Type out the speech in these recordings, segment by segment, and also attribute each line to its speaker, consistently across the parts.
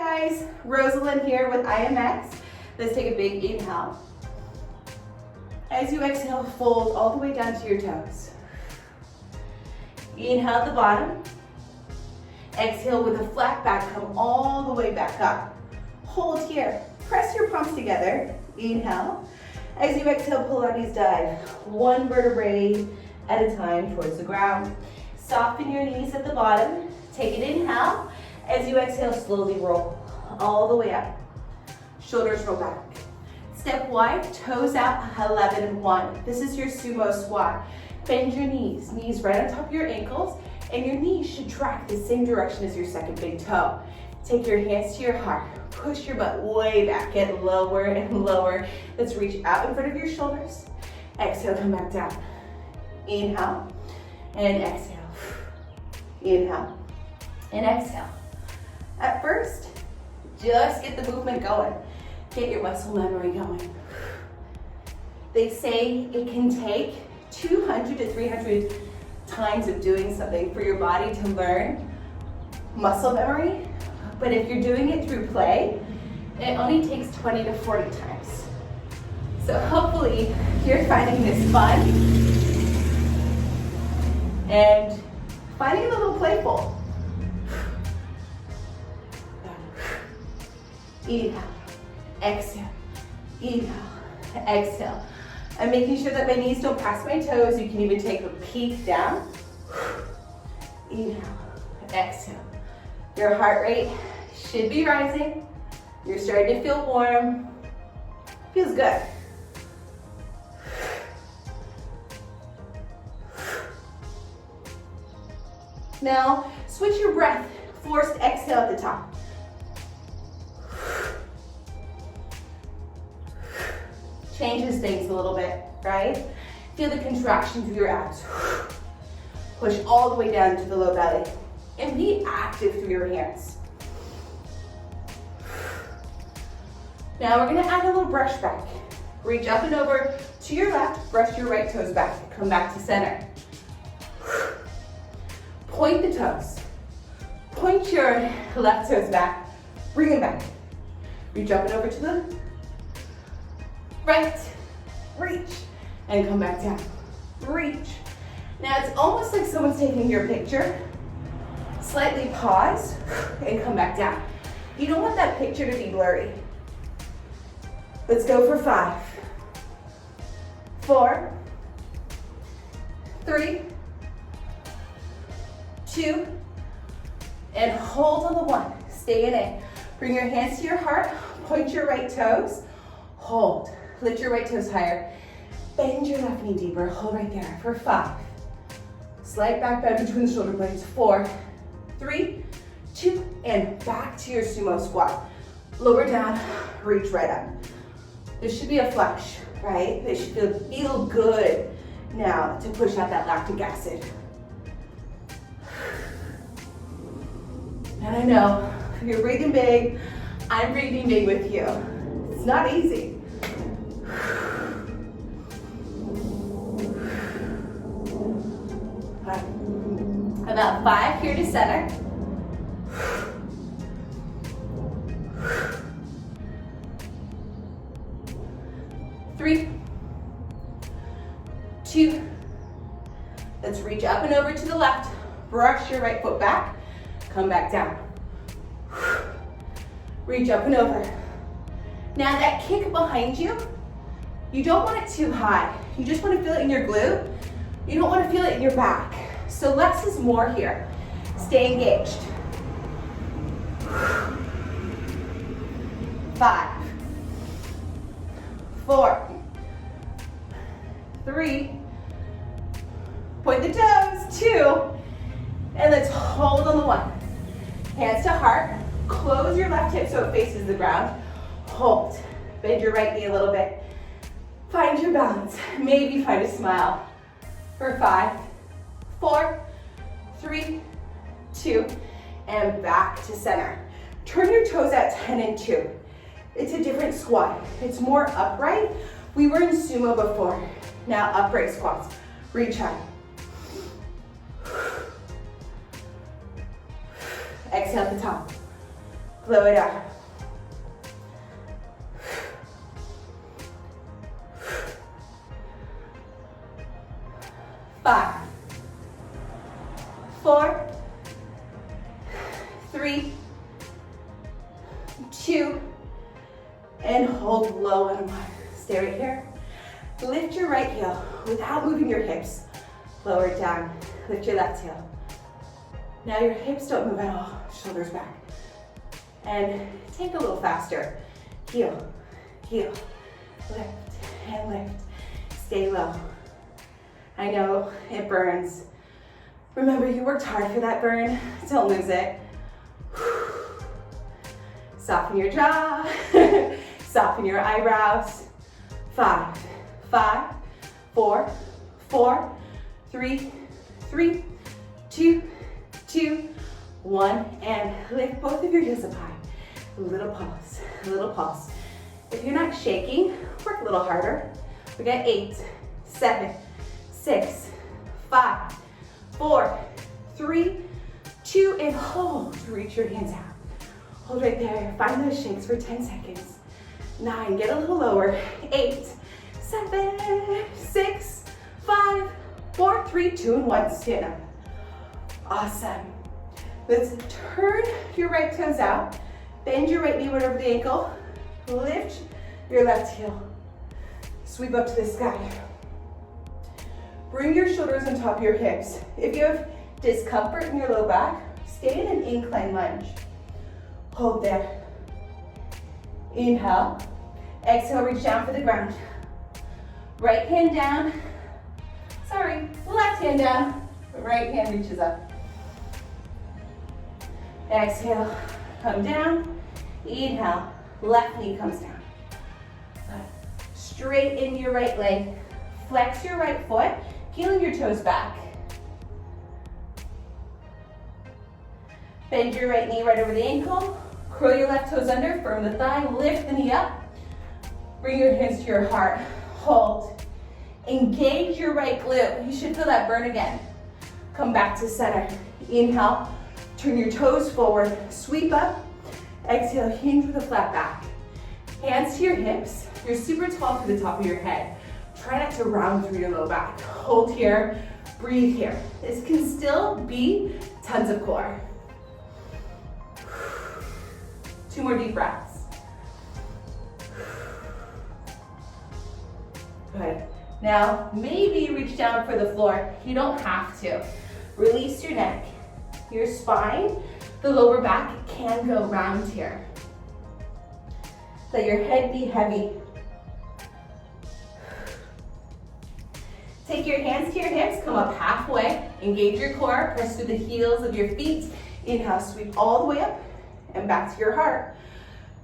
Speaker 1: Guys, Rosalyn here with IMX. Let's take a big inhale. As you exhale, fold all the way down to your toes. Inhale at the bottom. Exhale with a flat back, come all the way back up. Hold here. Press your palms together. Inhale. As you exhale, Pilates dive. One vertebrae at a time towards the ground. Soften your knees at the bottom. Take an inhale. As you exhale, slowly roll all the way up. Shoulders roll back. Step wide, toes out, 11-1. This is your sumo squat. Bend your knees, knees right on top of your ankles, and your knees should track the same direction as your second big toe. Take your hands to your heart. Push your butt way back, get lower and lower. Let's reach out in front of your shoulders. Exhale, come back down. Inhale, and exhale. Inhale, and exhale. At first, just get the movement going. Get your muscle memory going. They say it can take 200 to 300 times of doing something for your body to learn muscle memory. But if you're doing it through play, it only takes 20 to 40 times. So hopefully you're finding this fun and finding it a little playful. Inhale, exhale, inhale, exhale. I'm making sure that my knees don't pass my toes. You can even take a peek down. Inhale, exhale. Your heart rate should be rising. You're starting to feel warm. Feels good. Now, switch your breath. Forced exhale at the top. Changes things a little bit, right? Feel the contraction through your abs. Push all the way down to the low belly. And be active through your hands. Now we're gonna add a little brush back. Reach up and over to your left, brush your right toes back. Come back to center. Point the toes. Point your left toes back. Bring them back. Reach up and over to the right, reach, and come back down. Reach. Now it's almost like someone's taking your picture. Slightly pause and come back down. You don't want that picture to be blurry. Let's go for 5, 4, 3, 2, and hold on the 1. Stay in it. Bring your hands to your heart. Point your right toes. Hold. Lift your right toes higher. Bend your left knee deeper. Hold right there for 5. Slight back bend between the shoulder blades. 4, 3, 2, and back to your sumo squat. Lower down, reach right up. This should be a flush, right? This should feel good now to push out that lactic acid. And I know, you're breathing big, I'm breathing big with you. It's not easy. About 5 here to center. 3, 2. Let's reach up and over to the left. Brush your right foot back. Come back down. Reach up and over. Now that kick behind you, you don't want it too high. You just want to feel it in your glute. You don't want to feel it in your back. So less is more here. Stay engaged. 5, 4, 3, point the toes, 2, and let's hold on the 1. Hands to heart, close your left hip so it faces the ground. Hold, bend your right knee a little bit. Find your balance, maybe find a smile. For 5, 4, 3, 2, and back to center. Turn your toes out 10 and 2. It's a different squat. It's more upright. We were in sumo before. Now upright squats. Reach high. Exhale at the top. Slow it down. 5, 4, 3, 2, and hold low on 1. Stay right here. Lift your right heel without moving your hips. Lower it down. Lift your left heel. Now your hips don't move at all. Shoulders back. And take a little faster. Heel, heel, lift, and lift. Stay low. I know it burns. Remember, you worked hard for that burn. Don't lose it. Soften your jaw. Soften your eyebrows. 5, 5, 4, 4, 3, 3, 2, 2, 1, and lift both of your heels up high. A little pulse, a little pulse. If you're not shaking, work a little harder. We got 8, 7, 6, 5, 4, 3, 2, and hold. Reach your hands out. Hold right there. Find those shakes for 10 seconds. 9, get a little lower. 8, 7, 6, 5, 4, 3, 2, and 1. Stand up. Awesome. Let's turn your right toes out. Bend your right knee right over the ankle. Lift your left heel. Sweep up to the sky. Bring your shoulders on top of your hips. If you have discomfort in your low back, stay in an incline lunge. Hold there. Inhale. Exhale, reach down for the ground. Right hand down. Sorry, left hand down. Right hand reaches up. Exhale, come down. Inhale, left knee comes down. Straighten your right leg. Flex your right foot, peeling your toes back. Bend your right knee right over the ankle. Curl your left toes under, firm the thigh, lift the knee up. Bring your hands to your heart. Hold. Engage your right glute. You should feel that burn again. Come back to center. Inhale, turn your toes forward, sweep up. Exhale, hinge with a flat back. Hands to your hips. You're super tall through the top of your head. Try not to round through your low back. Hold here, breathe here. This can still be tons of core. 2 more deep breaths. Good. Now, maybe reach down for the floor. You don't have to. Release your neck. Your spine, the lower back can go round here. Let your head be heavy. Take your hands to your hips, come up halfway, engage your core, press through the heels of your feet. Inhale, sweep all the way up and back to your heart.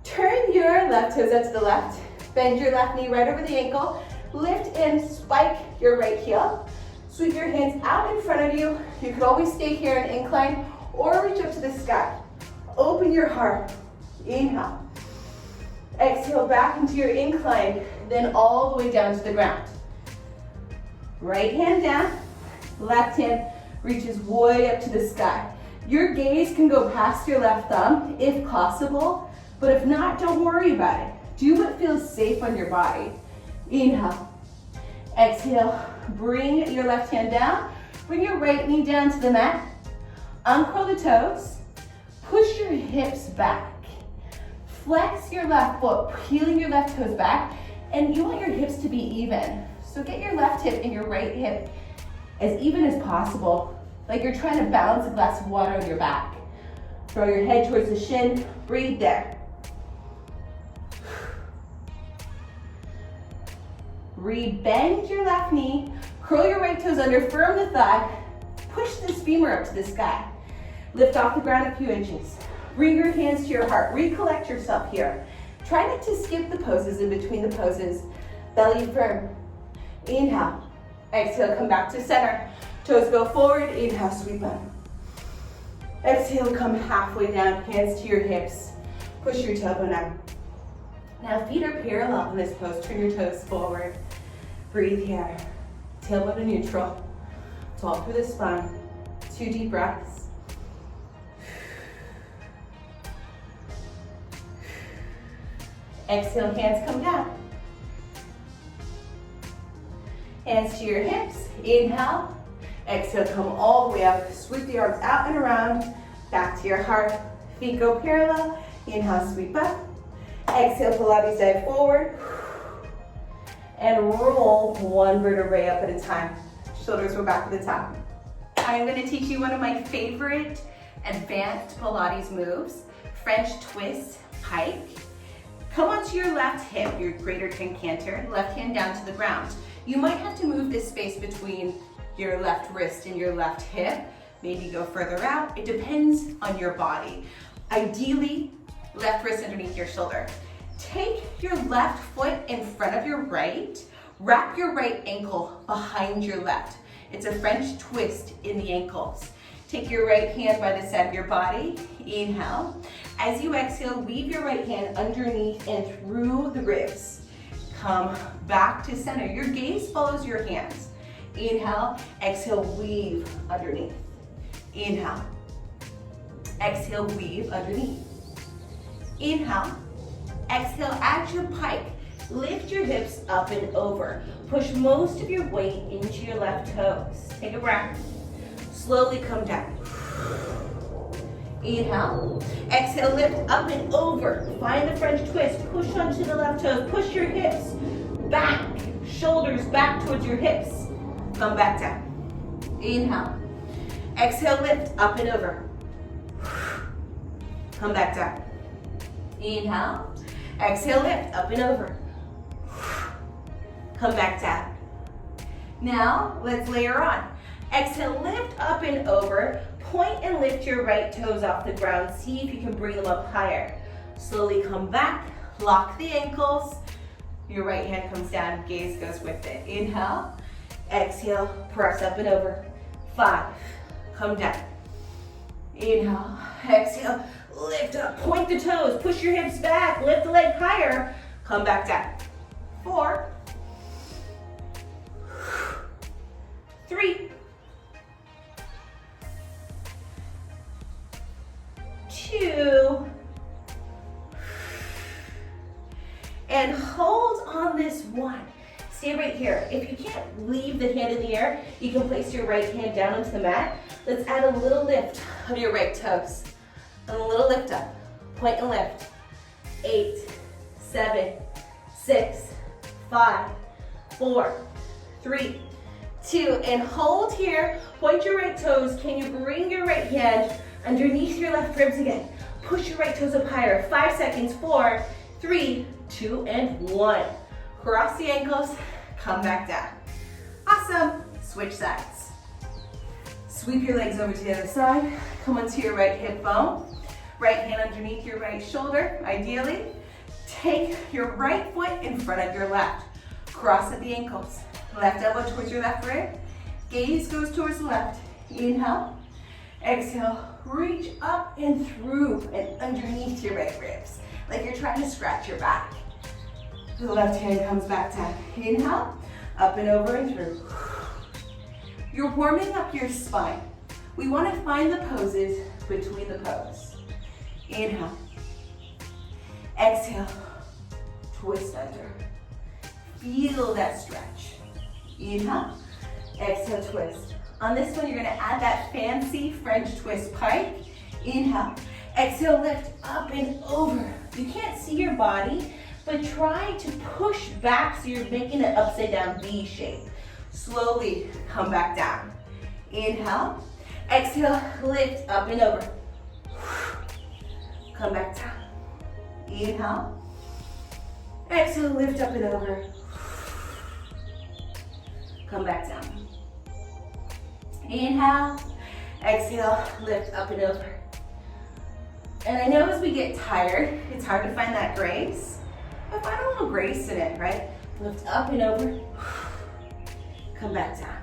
Speaker 1: Turn your left toes out to the left, bend your left knee right over the ankle, lift and spike your right heel. Sweep your hands out in front of you. You could always stay here in incline or reach up to the sky. Open your heart. Inhale. Exhale back into your incline, then all the way down to the ground. Right hand down, left hand reaches way up to the sky. Your gaze can go past your left thumb if possible, but if not, don't worry about it. Do what feels safe on your body. Inhale. Exhale, bring your left hand down. Bring your right knee down to the mat. Uncurl the toes. Push your hips back. Flex your left foot, peeling your left toes back. And you want your hips to be even. So get your left hip and your right hip as even as possible, like you're trying to balance a glass of water on your back. Throw your head towards the shin, breathe there. Rebend your left knee, curl your right toes under, firm the thigh, push this femur up to the sky. Lift off the ground a few inches. Bring your hands to your heart, recollect yourself here. Try not to skip the poses in between the poses. Belly firm. Inhale. Exhale, come back to center. Toes go forward. Inhale, sweep up. Exhale, come halfway down. Hands to your hips. Push your tailbone up. Now feet are parallel in this pose. Turn your toes forward. Breathe here. Tailbone to neutral. Tall through the spine. 2 deep breaths. Exhale, hands come down. Hands to your hips. Inhale. Exhale, come all the way up. Sweep the arms out and around. Back to your heart. Feet go parallel. Inhale, sweep up. Exhale, Pilates dive forward. And roll one vertebrae up at a time. Shoulders go back to the top. I'm going to teach you one of my favorite advanced Pilates moves, French twist pike. Come onto your left hip, your greater canter, left hand down to the ground. You might have to move this space between your left wrist and your left hip, maybe go further out. It depends on your body. Ideally, left wrist underneath your shoulder. Take your left foot in front of your right, wrap your right ankle behind your left. It's a French twist in the ankles. Take your right hand by the side of your body, inhale. As you exhale, weave your right hand underneath and through the ribs. Come back to center. Your gaze follows your hands. Inhale, exhale, weave underneath. Inhale, exhale, weave underneath. Inhale, exhale, add your pike. Lift your hips up and over. Push most of your weight into your left toes. Take a breath. Slowly come down. Inhale. Exhale, lift up and over. Find the French twist. Push onto the left toes. Push your hips back. Shoulders back towards your hips. Come back down. Inhale. Exhale, lift up and over. Come back down. Inhale. Exhale, lift up and over. Come back down. Now, let's layer on. Exhale, lift up and over. Point and lift your right toes off the ground. See if you can bring them up higher. Slowly come back, lock the ankles. Your right hand comes down, gaze goes with it. Inhale, exhale, press up and over. 5, come down. Inhale, exhale, lift up, point the toes, push your hips back, lift the leg higher, come back down. 4, 3, 2, and hold on this one. Stay right here. If you can't leave the hand in the air, you can place your right hand down onto the mat. Let's add a little lift of your right toes. And a little lift up. Point and lift. 8, 7, 6, 5, 4, 3, 2, and hold here. Point your right toes. Can you bring your right hand underneath your left ribs again? Push your right toes up higher. 5 seconds. 4, 3, 2, and 1. Cross the ankles, come back down. Awesome. Switch sides. Sweep your legs over to the other side. Come onto your right hip bone. Right hand underneath your right shoulder, ideally. Take your right foot in front of your left. Cross at the ankles. Left elbow towards your left rib. Gaze goes towards the left. Inhale. Exhale. Reach up and through and underneath your right ribs, like you're trying to scratch your back. The left hand comes back down. Inhale, up and over and through. You're warming up your spine. We want to find the poses between the pose. Inhale. Exhale. Twist under. Feel that stretch. Inhale. Exhale, twist. On this one, you're going to add that fancy French twist pike. Inhale. Exhale, lift up and over. You can't see your body, but try to push back so you're making an upside down V shape. Slowly come back down. Inhale. Exhale, lift up and over. Come back down. Inhale. Exhale, lift up and over. Come back down. Inhale. Exhale, lift up and over. And I know as we get tired, it's hard to find that grace, but find a little grace in it, right? Lift up and over, come back down.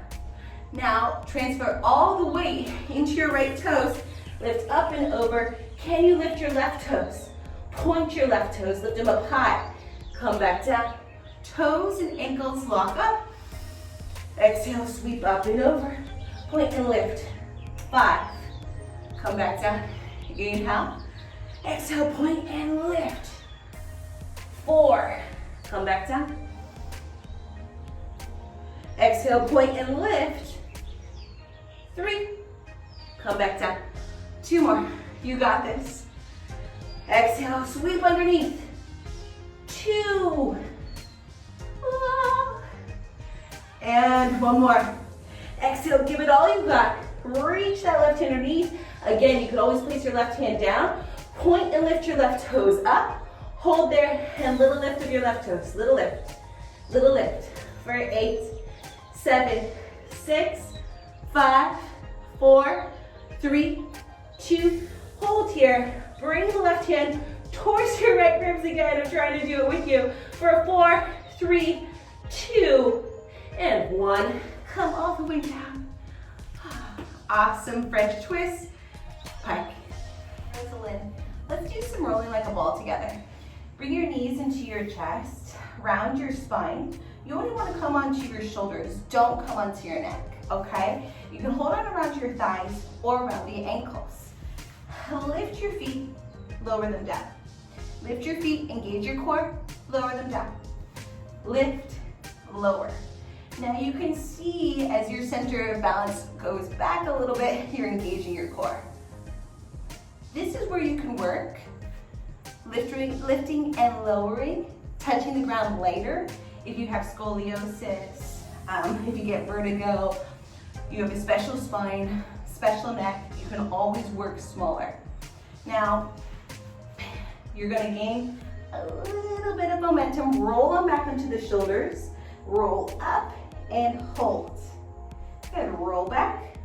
Speaker 1: Now, transfer all the weight into your right toes, lift up and over. Can you lift your left toes? Point your left toes, lift them up high. Come back down. Toes and ankles lock up. Exhale, sweep up and over. Point and lift. 5, come back down. Inhale. Exhale, point and lift. 4, come back down. Exhale, point and lift. 3, come back down. 2 more, you got this. Exhale, sweep underneath. 2. And 1 more. Exhale, give it all you got. Reach that left hand underneath. Again, you can always place your left hand down. Point and lift your left toes up. Hold there, and little lift of your left toes. Little lift. Little lift. For 8, 7, 6, 5, 4, 3, 2. Hold here. Bring the left hand towards your right ribs again. I'm trying to do it with you. For 4, 3, 2, and 1. Come all the way down. Awesome French twist. Pike. Rosalyn. Let's do some rolling like a ball together. Bring your knees into your chest. Round your spine. You only want to come onto your shoulders. Don't come onto your neck, okay? You can hold on around your thighs or around the ankles. Lift your feet, lower them down. Lift your feet, engage your core, lower them down. Lift, lower. Now you can see as your center of balance goes back a little bit, you're engaging your core. This is where you can work, lifting and lowering, touching the ground lighter. If you have scoliosis, if you get vertigo, you have a special spine, special neck, you can always work smaller. Now, you're gonna gain a little bit of momentum. Roll on back onto the shoulders, roll up and hold. Good, roll back.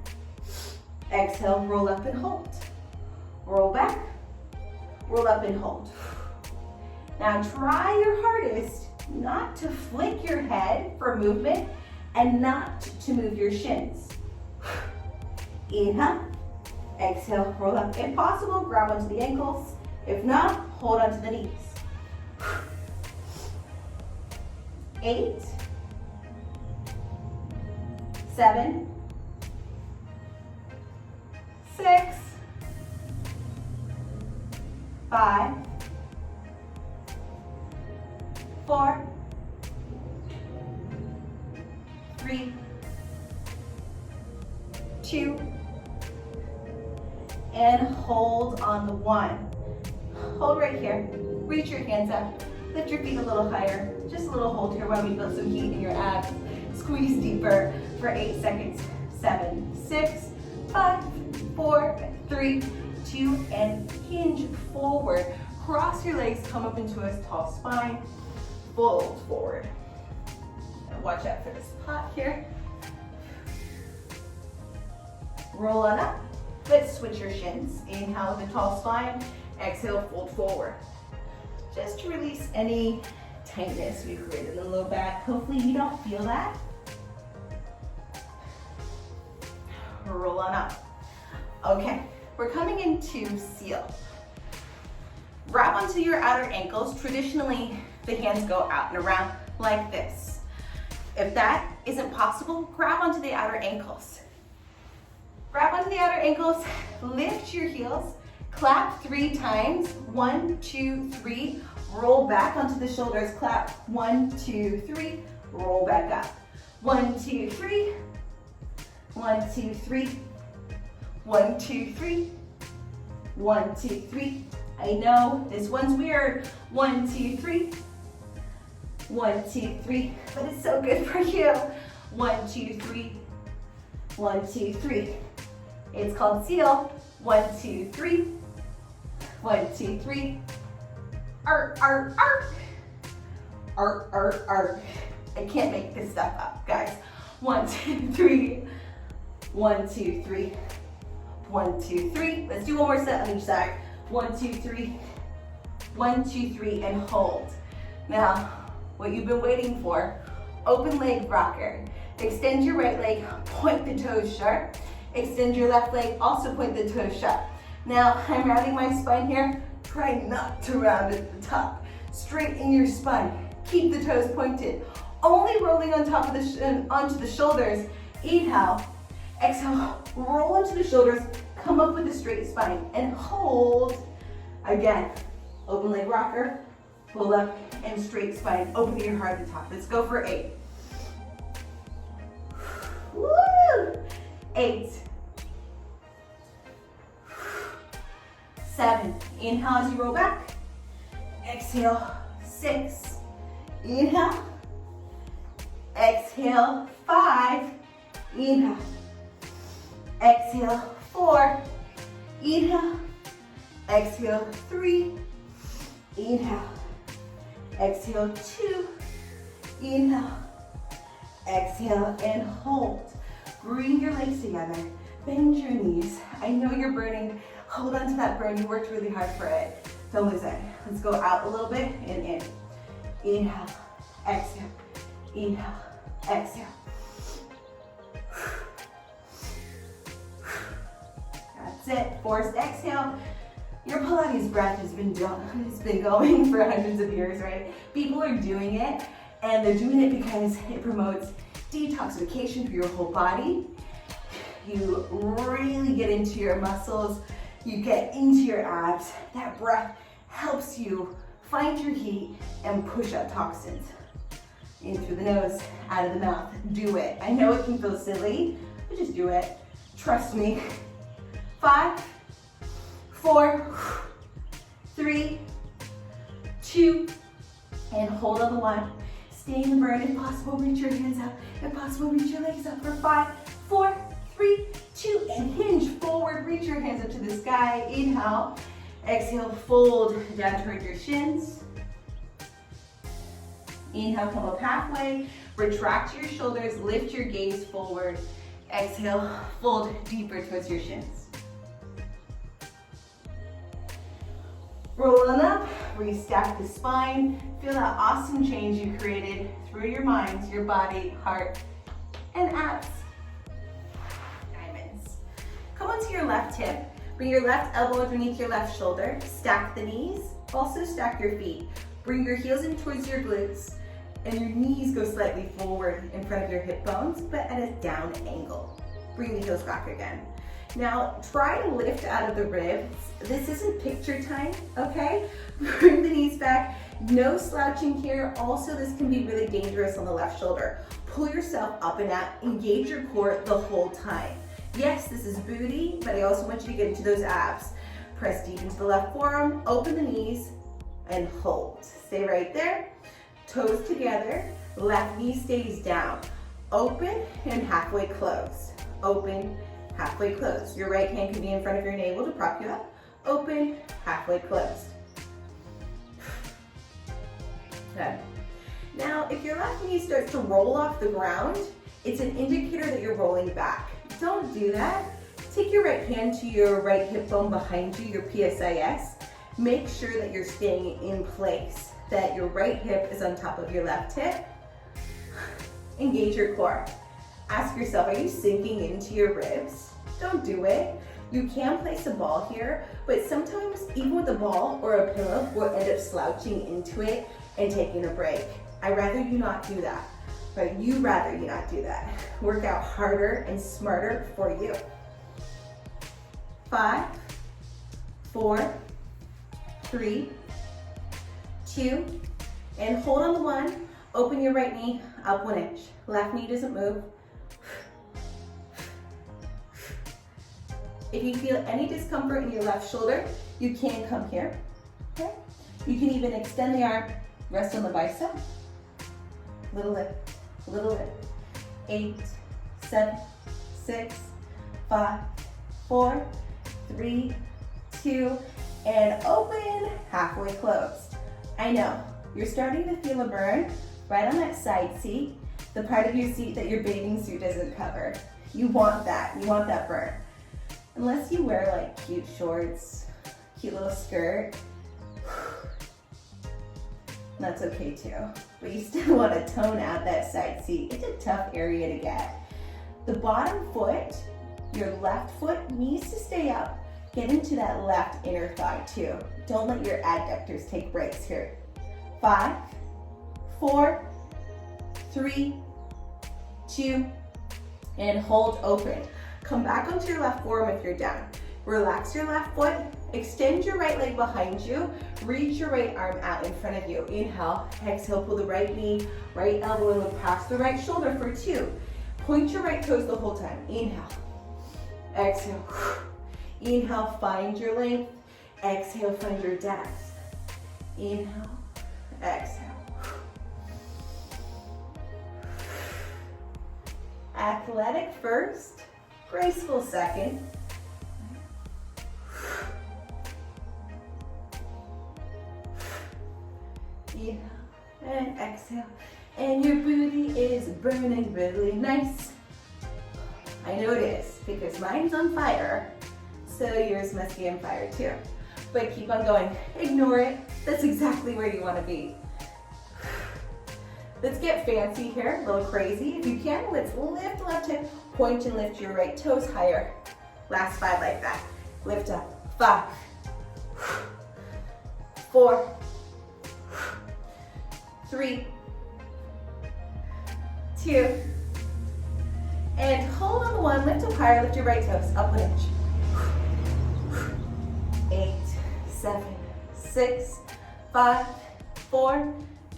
Speaker 1: Exhale, roll up and hold. Roll back, roll up and hold. Now try your hardest not to flick your head for movement and not to move your shins. Inhale, exhale, roll up. If possible, grab onto the ankles. If not, hold onto the knees. 8, 7, 6, 5, 4, 3, 2, and hold on the 1. Hold right here. Reach your hands up. Lift your feet a little higher. Just a little hold here while we build some heat in your abs. Squeeze deeper for 8 seconds. 7, 6, 5, 4, 3, 2, and hinge forward. Cross your legs, come up into a tall spine. Fold forward. And watch out for this pot here. Roll on up. Let's switch your shins. Inhale with a tall spine. Exhale, fold forward. Just to release any tightness we created in the low back. Hopefully you don't feel that. Roll on up. Okay, we're coming into seal. Grab onto your outer ankles. Traditionally, the hands go out and around like this. If that isn't possible, grab onto the outer ankles. Grab onto the outer ankles, lift your heels, clap 3 times. 1, 2, 3. Roll back onto the shoulders. Clap 1, 2, 3. Roll back up. 1, 2, 3. 1, 2, 3. 1, 2, 3. 1, 2, 3. I know this one's weird. 1, 2, 3. 1, 2, 3. But it's so good for you. 1, 2, 3. 1, 2, 3. It's called seal. 1, 2, 3. 1, 2, 3. Arc, arc, arc. Arc, arc, arc. I can't make this stuff up, guys. 1, 2, 3. 1, 2, 3. 1, 2, 3. Let's do one more set on each side. 1, 2, 3. 1, 2, 3, and hold. Now, what you've been waiting for, open leg rocker. Extend your right leg, point the toes sharp. Extend your left leg, also point the toes sharp. Now, I'm rounding my spine here. Try not to round at the top. Straighten your spine. Keep the toes pointed. Only rolling on top of onto the shoulders. Inhale. Exhale. Roll onto the shoulders. Come up with a straight spine and hold. Again, open leg rocker. Pull up and straight spine, opening your heart at the top. Let's go for 8. Woo! 8. 7. Inhale as you roll back. Exhale. 6. Inhale. Exhale. 5. Inhale. Exhale. 4. Inhale. Exhale. 3. Inhale. Exhale. 2. Inhale. Exhale and hold. Bring your legs together. Bend your knees. I know you're burning. Hold on to that burn. You worked really hard for it. Don't lose it. Let's go out a little bit and in. Inhale. Exhale. Inhale. Exhale. That's it. Forced exhale. Your Pilates breath has been going for hundreds of years, right? People are doing it, and they're doing it because it promotes detoxification for your whole body. You really get into your muscles. You get into your abs. That breath helps you find your heat and push out toxins. In through the nose, out of the mouth. Do it. I know it can feel silly, but just do it. Trust me. 5, 4, 3, 2, and hold on the 1. Stay in the burn. If possible, reach your hands up. If possible, reach your legs up for 5, 4, 3, 2, and hinge forward. Reach your hands up to the sky. Inhale. Exhale, fold down toward your shins. Inhale, come up halfway. Retract your shoulders, lift your gaze forward. Exhale, fold deeper towards your shins. Roll on up, restack the spine. Feel that awesome change you created through your mind, your body, heart, and abs. Diamonds. Come onto your left hip. Bring your left elbow underneath your left shoulder. Stack the knees. Also stack your feet. Bring your heels in towards your glutes, and your knees go slightly forward in front of your hip bones, but at a down angle. Bring the heels back again. Now, try to lift out of the ribs. This isn't picture time, okay? Bring the knees back. No slouching here. Also, this can be really dangerous on the left shoulder. Pull yourself up and out. Engage your core the whole time. Yes, this is booty, but I also want you to get into those abs. Press deep into the left forearm, open the knees, and hold. Stay right there. Toes together, left knee stays down. Open and halfway close. Open, halfway close. Your right hand can be in front of your navel to prop you up. Open, halfway closed. Good. Now, if your left knee starts to roll off the ground, it's an indicator that you're rolling back. Don't do that. Take your right hand to your right hip bone behind you, your PSIS. Make sure that you're staying in place, that your right hip is on top of your left hip. Engage your core. Ask yourself, are you sinking into your ribs? Don't do it. You can place a ball here, but sometimes even with a ball or a pillow, we'll end up slouching into it and taking a break. I'd rather you not do that, right? You'd rather you not do that. Work out harder and smarter for you. 5, 4, 3, 2, and hold on the 1. Open your right knee up 1 inch. Left knee doesn't move. If you feel any discomfort in your left shoulder, you can come here. Okay? You can even extend the arm, rest on the bicep. Little lift, little lift. 8, 7, 6, 5, 4, 3, 2, and open, halfway closed. I know, you're starting to feel a burn right on that side seat, the part of your seat that your bathing suit doesn't cover. You want that burn. Unless you wear like cute shorts, cute little skirt, that's okay too. But you still want to tone out that side seat. It's a tough area to get. The bottom foot, your left foot, needs to stay up. Get into that left inner thigh too. Don't let your adductors take breaks here. 5, 4, 3, 2, and hold open. Come back onto your left forearm if you're down. Relax your left foot, extend your right leg behind you, reach your right arm out in front of you. Inhale, exhale, pull the right knee, right elbow and look past the right shoulder for 2. Point your right toes the whole time. Inhale, exhale. Inhale, find your length. Exhale, find your depth. Inhale, exhale. Athletic first, graceful second. Inhale and exhale. And your booty is burning really nice. I know it is because mine's on fire, so yours must be on fire too. But keep on going. Ignore it. That's exactly where you want to be. Let's get fancy here, a little crazy. If you can, let's lift the left hip, point and lift your right toes higher. Last 5 like that. Lift up. 5, 4, 3, 2, and hold on the 1. Lift up higher, lift your right toes, up 1 inch. 8, 7, 6, 5, 4,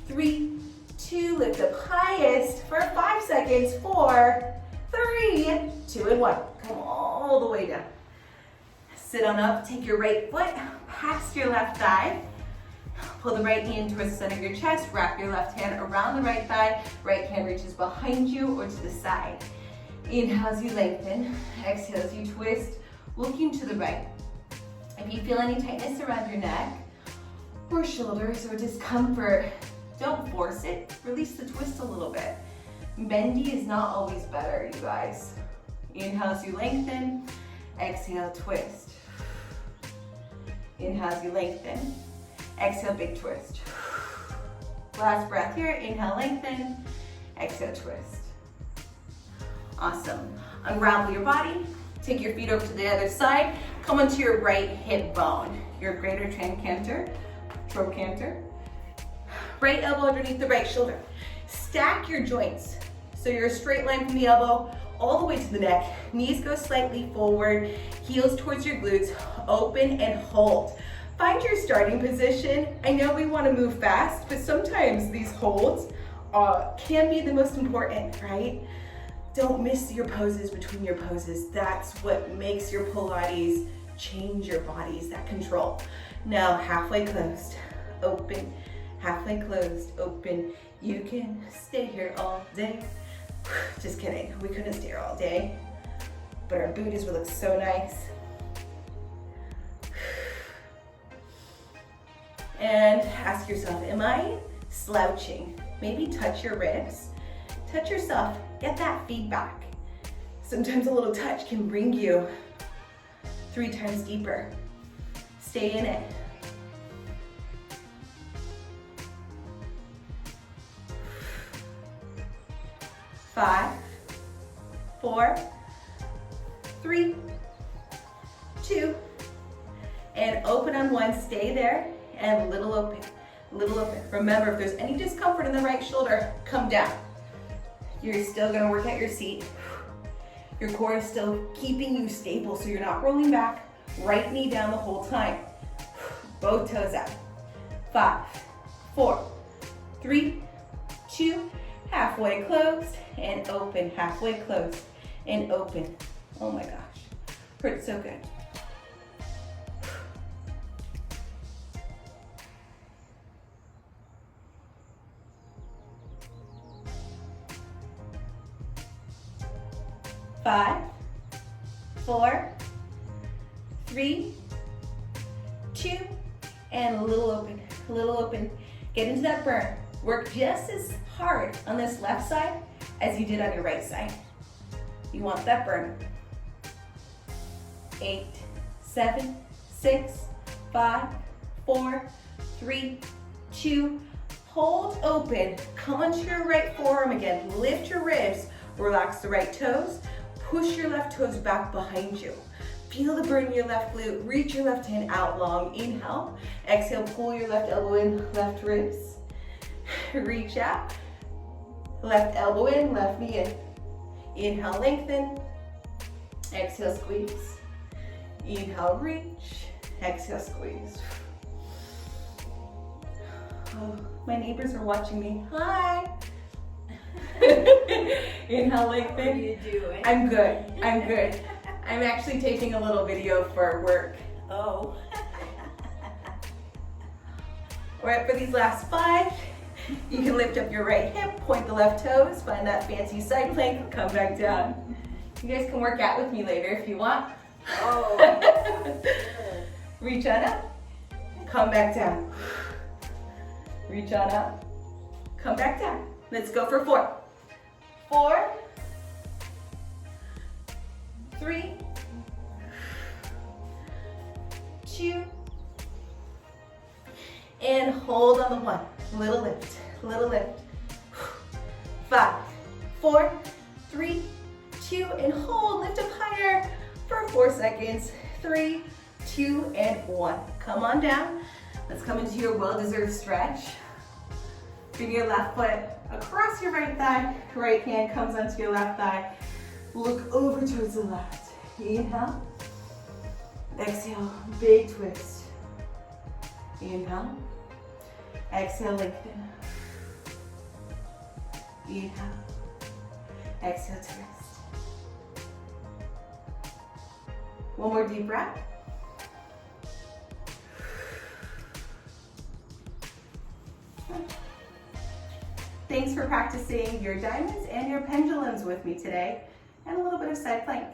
Speaker 1: 3, 2, lift up highest for 5 seconds, 4, 3, 2, and 1. Come all the way down. Sit on up, take your right foot past your left thigh. Pull the right knee in towards the center of your chest, wrap your left hand around the right thigh, right hand reaches behind you or to the side. Inhale as you lengthen, exhale as you twist, looking to the right. If you feel any tightness around your neck or shoulders or discomfort, don't force it, release the twist a little bit. Bendy is not always better, you guys. Inhale as you lengthen, exhale, twist. Inhale as you lengthen, exhale, big twist. Last breath here, inhale, lengthen, exhale, twist. Awesome. Unravel your body, take your feet over to the other side, come onto your right hip bone, your greater trochanter. Right elbow underneath the right shoulder. Stack your joints. So you're a straight line from the elbow all the way to the neck. Knees go slightly forward, heels towards your glutes, open and hold. Find your starting position. I know we want to move fast, but sometimes these holds can be the most important, right? Don't miss your poses between your poses. That's what makes your Pilates change your bodies, that control. Now, halfway closed, open, halfway closed, open. You can stay here all day. Just kidding, we couldn't stay here all day, but our booties would look so nice. And ask yourself, am I slouching? Maybe touch your ribs, touch yourself, get that feedback. Sometimes a little touch can bring you 3 times deeper. Stay in it. 5, 4, 3, 2, and open on 1, stay there, and little open, little open. Remember, if there's any discomfort in the right shoulder, come down. You're still gonna work at your seat. Your core is still keeping you stable, so you're not rolling back. Right knee down the whole time. Both toes out. 5, 4, 3, 2, halfway closed and open, halfway closed and open. Oh my gosh, hurts so good. Five, 4, 3, 2, and a little open, a little open. Get into that burn. Work just as hard on this left side as you did on your right side. You want that burn. 8, 7, 6, 5, 4, 3, 2, hold open. Come onto your right forearm again. Lift your ribs, relax the right toes, push your left toes back behind you. Feel the burn in your left glute, reach your left hand out long. Inhale, exhale, pull your left elbow in, left ribs. Reach out, left elbow in, left knee in. Inhale, lengthen. Exhale, squeeze. Inhale, reach. Exhale, squeeze. Oh, my neighbors are watching me. Hi. Inhale, lengthen.
Speaker 2: How are you doing?
Speaker 1: I'm good. I'm good. I'm actually taking a little video for work.
Speaker 2: Oh.
Speaker 1: All right, for these last 5, you can lift up your right hip, point the left toes, find that fancy side plank, come back down. You guys can work out with me later if you want.
Speaker 2: Oh.
Speaker 1: Reach on up, come back down. Reach on up, come back down. Let's go for 4. 4, 3, 2, and hold on the 1. Little lift, little lift. 5, 4, 3, 2, and hold. Lift up higher for 4 seconds. 3, 2, and 1. Come on down. Let's come into your well-deserved stretch. Bring your left foot across your right thigh. Right hand comes onto your left thigh. Look over towards the left. Inhale. Exhale, big twist. Inhale. Exhale, lengthen. Inhale. Exhale, twist. One more deep breath. Thanks for practicing your diamonds and your pendulums with me today, and a little bit of side plank.